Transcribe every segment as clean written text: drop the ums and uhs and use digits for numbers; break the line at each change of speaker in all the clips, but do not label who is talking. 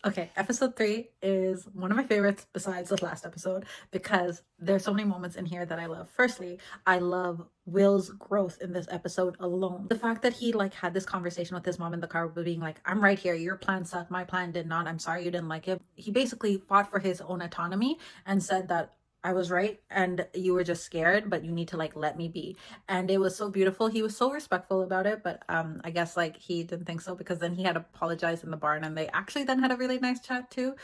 Okay, episode 3 is one of my favorites besides the last episode because there's so many moments in here that I love. Firstly, I love Will's growth in this episode alone. The fact that he like had this conversation with his mom in the car, being like, "I'm right here. Your plan sucked. My plan did not. I'm sorry you didn't like it." He basically fought for his own autonomy and said that I was right and you were just scared, but you need to like let me be. And it was so beautiful. He was so respectful about it, but I guess like he didn't think so because then he had apologized in the barn and they actually then had a really nice chat too.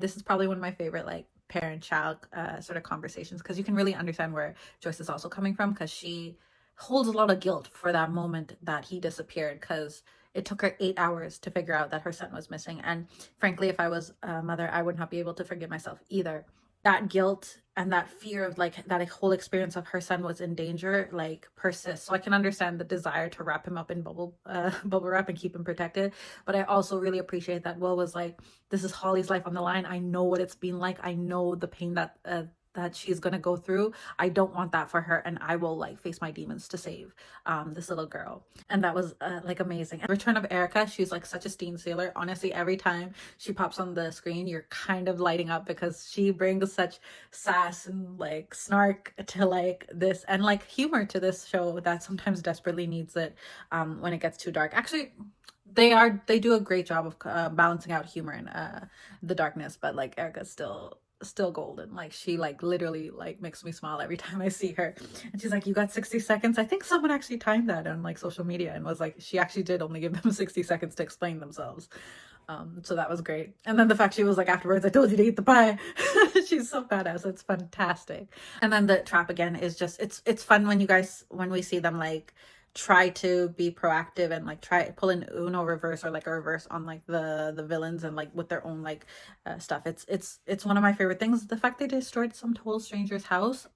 This is probably one of my favorite like parent child sort of conversations because you can really understand where Joyce is also coming from because she holds a lot of guilt for that moment that he disappeared because it took her 8 hours to figure out that her son was missing. And frankly, if I was a mother, I would not be able to forgive myself either. That guilt and that fear of like that whole experience of her son was in danger like persists. So I can understand the desire to wrap him up in bubble wrap and keep him protected. But I also really appreciate that Will was like, this is Holly's life on the line. I know what it's been like. I know the pain that she's gonna go through. I don't want that for her, and I will like face my demons to save this little girl. And that was like amazing. Return of Erica, she's like such a steam sailor. Honestly, every time she pops on the screen, you're kind of lighting up because she brings such sass and like snark to like this and like humor to this show that sometimes desperately needs it when it gets too dark. Actually, they do a great job of balancing out humor in the darkness, but like Erica's still golden. Like she like literally like makes me smile every time I see her. And she's like, "You got 60 seconds." I think someone actually timed that on like social media and was like, she actually did only give them 60 seconds to explain themselves. So that was great. And then the fact she was like afterwards, "I told you to eat the pie." She's so badass. It's fantastic. And then the trap again is just it's fun when we see them like try to be proactive and like try pull an Uno reverse or like a reverse on like the villains and like with their own like stuff. It's one of my favorite things. The fact they destroyed some total stranger's house.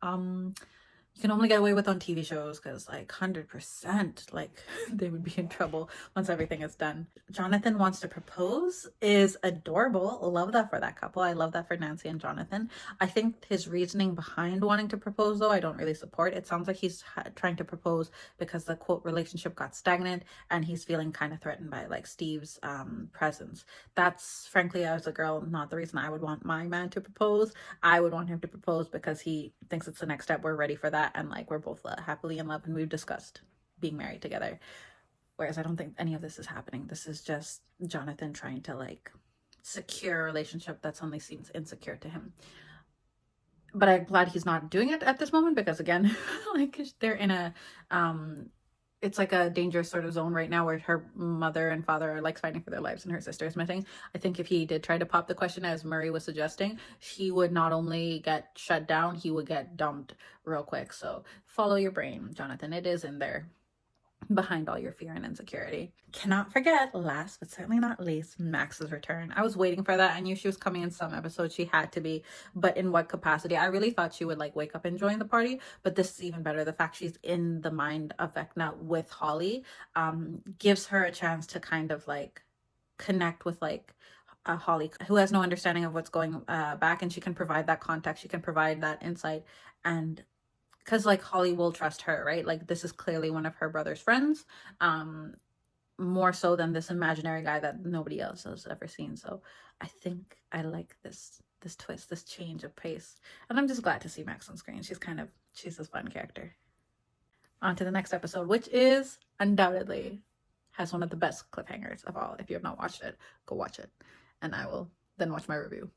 You can only get away with on TV shows because like 100% like they would be in trouble once everything is done. Jonathan wants to propose is adorable. Love that for that couple. I love that for Nancy and Jonathan. I think his reasoning behind wanting to propose though I don't really support. It sounds like he's trying to propose because the quote relationship got stagnant and he's feeling kind of threatened by like Steve's presence. That's frankly, as a girl, not the reason I would want my man to propose. I would want him to propose because he thinks it's the next step. We're ready for that. And like, we're both happily in love and we've discussed being married together. Whereas I don't think any of this is happening. This is just Jonathan trying to like secure a relationship that suddenly seems insecure to him. But I'm glad he's not doing it at this moment because again, like they're in a it's like a dangerous sort of zone right now where her mother and father are like fighting for their lives and her sister is missing. I think if he did try to pop the question as Murray was suggesting, he would not only get shut down, he would get dumped real quick. So follow your brain, Jonathan. It is in there behind all your fear and insecurity. Cannot forget, last but certainly not least, Max's return. I was waiting for that. I knew she was coming in some episodes. She had to be, but in what capacity? I really thought she would like wake up and join the party, but this is even better. The fact she's in the mind of Vecna with Holly gives her a chance to kind of like connect with like Holly, who has no understanding of what's going back, and she can provide that context. She can provide that insight, and because like Holly will trust her, right? Like this is clearly one of her brother's friends, more so than this imaginary guy that nobody else has ever seen. So I think I like this twist, this change of pace, and I'm just glad to see Max on screen. She's a fun character. On to the next episode, which is undoubtedly has one of the best cliffhangers of all. If you have not watched it, go watch it, and I will then watch my review.